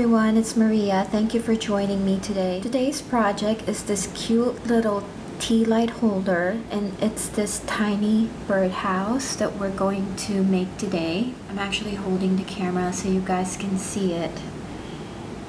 everyone, it's Maria. Thank you for joining me today. Today's project is this cute little tea light holder, and it's this tiny birdhouse that we're going to make today. I'm actually holding the camera so you guys can see it.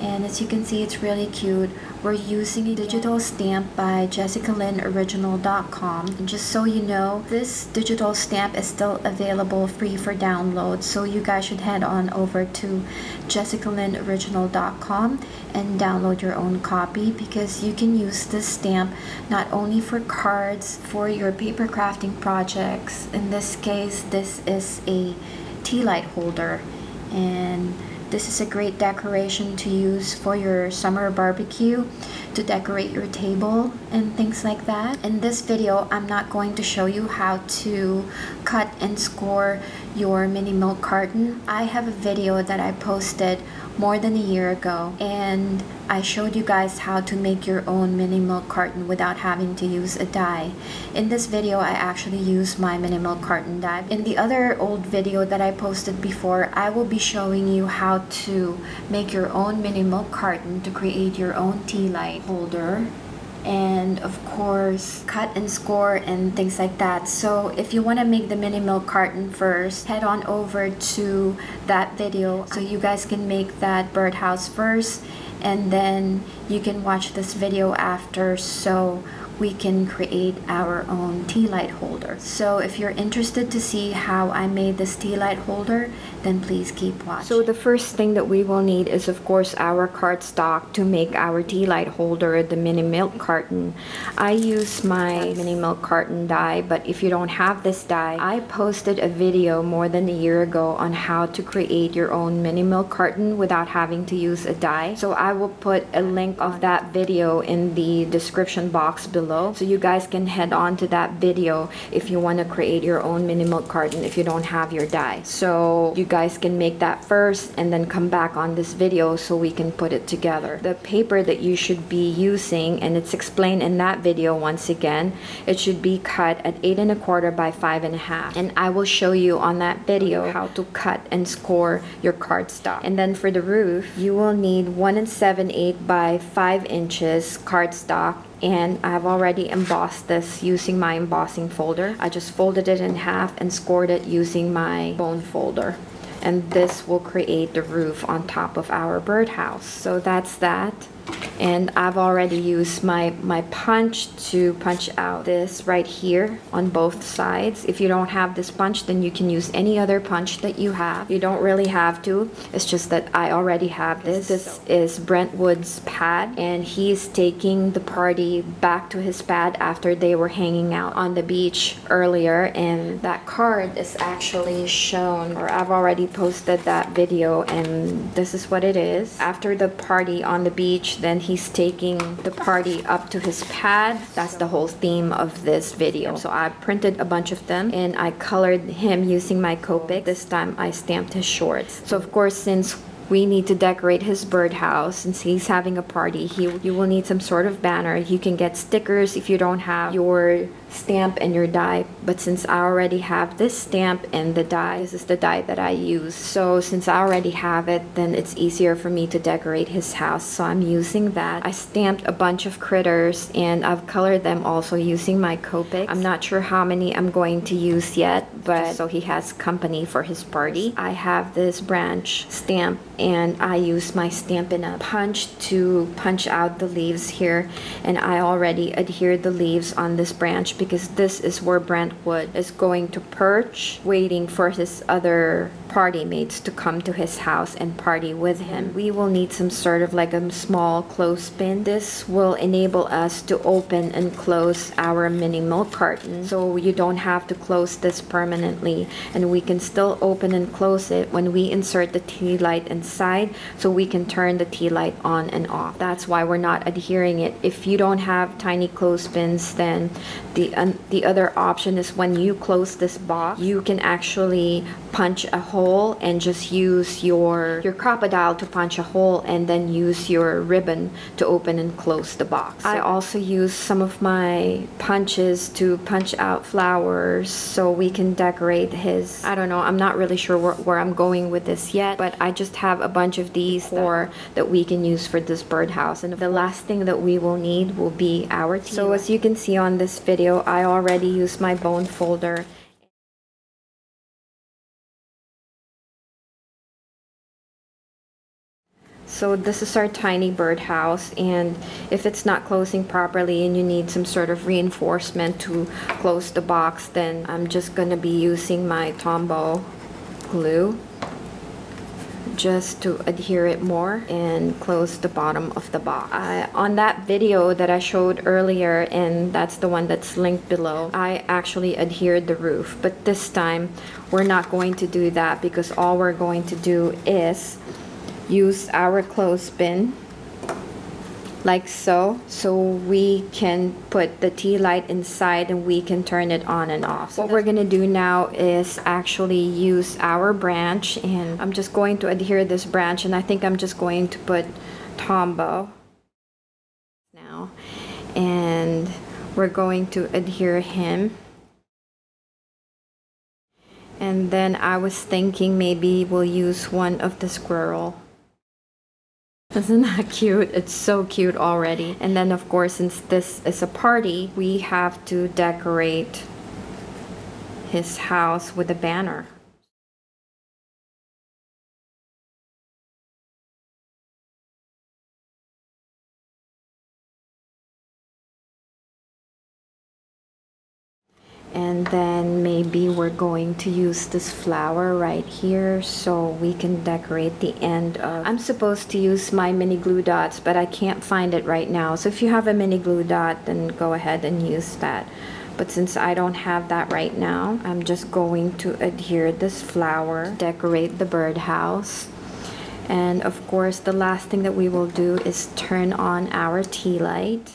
And as you can see, it's really cute. We're using a digital stamp by JessicaLynnOriginal.com. And just so you know, this digital stamp is still available free for download. So you guys should head on over to JessicaLynnOriginal.com and download your own copy, because you can use this stamp not only for cards, for your paper crafting projects. In this case, this is a tea light holder, and this is a great decoration to use for your summer barbecue, to decorate your table and things like that. In this video, I'm not going to show you how to cut and score your mini milk carton. I have a video that I posted more than a year ago, and I showed you guys how to make your own mini milk carton without having to use a die. In this video, I actually use my mini milk carton die. In the other old video that I posted before, I will be showing you how to make your own mini milk carton to create your own tea light holder, and of course cut and score and things like that. So if you want to make the mini milk carton first, head on over to that video so you guys can make that birdhouse first, and then you can watch this video after so we can create our own tea light holder. So if you're interested to see how I made this tea light holder, then please keep watching. So the first thing that we will need is of course our cardstock to make our tea light holder, the mini milk carton. I use my mini milk carton die, but if you don't have this die, I posted a video more than a year ago on how to create your own mini milk carton without having to use a die. So I will put a link of that video in the description box below, so you guys can head on to that video if you want to create your own mini milk carton if you don't have your die. So you guys can make that first and then come back on this video so we can put it together. The paper that you should be using, and it's explained in that video once again, it should be cut at 8 1/4 by 5 1/2, and I will show you on that video how to cut and score your cardstock. And then for the roof, you will need 1 7/8 by 5 inches cardstock, and I've already embossed this using my embossing folder. I just folded it in half and scored it using my bone folder, and this will create the roof on top of our birdhouse. So that's that. And I've already used my punch to punch out this right here on both sides. If you don't have this punch, then you can use any other punch that you have. You don't really have to. It's just that I already have this. This is Brentwood's pad, and he's taking the party back to his pad after they were hanging out on the beach earlier. And that card is actually shown, or I've already posted that video, and this is what it is. After the party on the beach, then he's taking the party up to his pad. That's the whole theme of this video. So I printed a bunch of them and I colored him using my Copic. This time I stamped his shorts. So of course, since we need to decorate his birdhouse, since he's having a party, you will need some sort of banner. You can get stickers if you don't have your stamp and your die, but since I already have this stamp and the die, this is the die that I use. So since I already have it, then it's easier for me to decorate his house, so I'm using that. I stamped a bunch of critters and I've colored them also using my Copic. I'm not sure how many I'm going to use yet, but so he has company for his party. I have this branch stamp, and I use my Stampin' Up! Punch to punch out the leaves here, and I already adhered the leaves on this branch because this is where Brentwood is going to perch, waiting for his other party mates to come to his house and party with him. We will need some sort of like a small clothespin. This will enable us to open and close our mini milk carton, so you don't have to close this permanently, and we can still open and close it when we insert the tea light inside, so we can turn the tea light on and off. That's why we're not adhering it. If you don't have tiny clothespins, then the other option is when you close this box, you can actually punch a hole and just use your crocodile to punch a hole, and then use your ribbon to open and close the box. I also use some of my punches to punch out flowers so we can decorate his, I don't know, I'm not really sure where I'm going with this yet, but I just have have a bunch of these that we can use for this birdhouse. And the last thing that we will need will be our tea. So as you can see on this video, I already used my bone folder. So this is our tiny birdhouse, and if it's not closing properly and you need some sort of reinforcement to close the box, then I'm just going to be using my Tombow glue just to adhere it more and close the bottom of the box. On that video that I showed earlier, and that's the one that's linked below, I actually adhered the roof, but this time we're not going to do that because all we're going to do is use our clothespin like so we can put the tea light inside and we can turn it on and off. So what we're gonna do now is actually use our branch, and I'm just going to adhere this branch, and I think I'm just going to put Tombow now, and we're going to adhere him. And then I was thinking maybe we'll use one of the squirrel. Isn't that cute? It's so cute already. And then of course, since this is a party, we have to decorate his house with a banner. And then maybe we're going to use this flower right here so we can decorate the end of... I'm supposed to use my mini glue dots, but I can't find it right now. So if you have a mini glue dot, then go ahead and use that. But since I don't have that right now, I'm just going to adhere this flower, decorate the birdhouse. And of course, the last thing that we will do is turn on our tea light.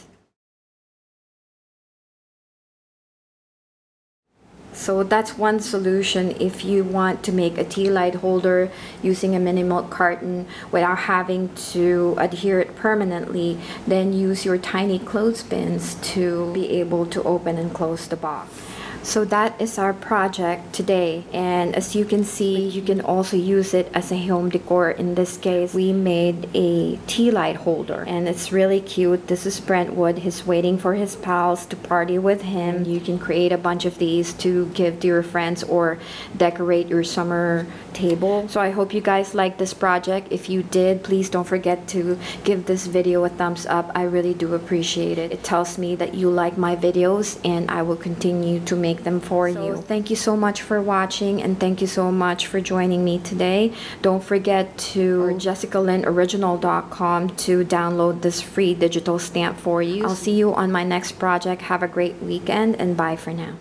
So that's one solution if you want to make a tea light holder using a mini milk carton without having to adhere it permanently. Then use your tiny clothespins to be able to open and close the box. So that is our project today, and as you can see, you can also use it as a home decor. In this case, we made a tea light holder and it's really cute. This is Brentwood. He's waiting for his pals to party with him. You can create a bunch of these to give to your friends or decorate your summer table. So I hope you guys liked this project. If you did, please don't forget to give this video a thumbs up. I really do appreciate it. It tells me that you like my videos and I will continue to make them for you. Thank you so much for watching, and thank you so much for joining me today. Don't forget to JessicaLynnOriginal.com to download this free digital stamp for you. I'll see you on my next project. Have a great weekend and bye for now.